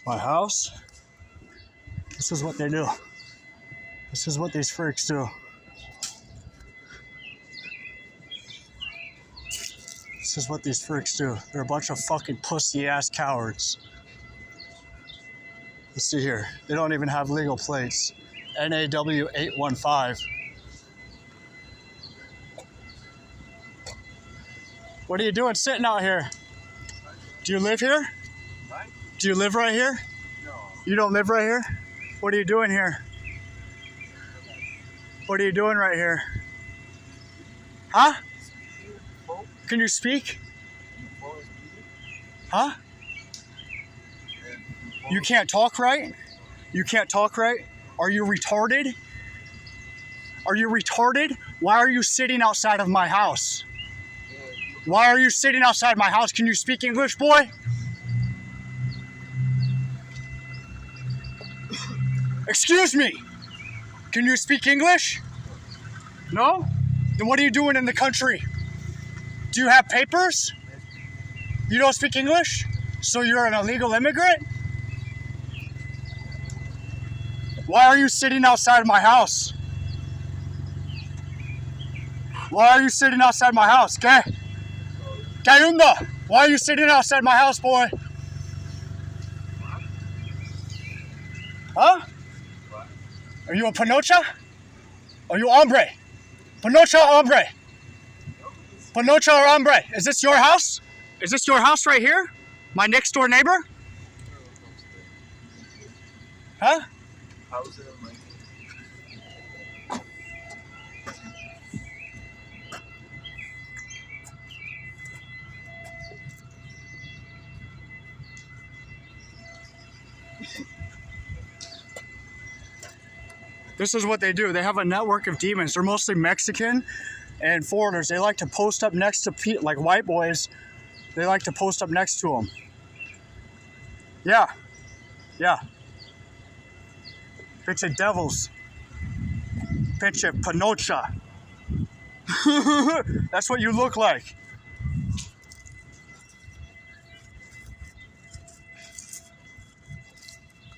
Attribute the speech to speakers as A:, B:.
A: my house. This is what they do. This is what these freaks do. This is what these freaks do. They're a bunch of fucking pussy-ass cowards. Let's see here. They don't even have legal plates. NAW 815. What are you doing sitting out here? Do you live here?
B: What?
A: Do you live right here?
B: No.
A: You don't live right here? What are you doing here? What are you doing right here? Huh? Can you speak? Huh? You can't talk right? You can't talk right? Are you retarded? Are you retarded? Why are you sitting outside of my house? Why are you sitting outside my house? Can you speak English, boy? Excuse me. Can you speak English? No? Then what are you doing in the country? Do you have papers? You don't speak English? So you're an illegal immigrant? Why are you sitting outside my house? Why are you sitting outside my house? ¿Qué? ¿Qué onda? Why are you sitting outside my house, boy? Huh? Are you a panocha? Are you hombre? Panocha or hombre? Panocha or hombre? Is this your house? Is this your house right here? My next door neighbor? Huh? This is what they do. They have a network of demons. They're mostly Mexican and foreigners. They like to post up next to like white boys. They like to post up next to them. Yeah. Yeah. Pinche devils. Pinche panocha. That's what you look like.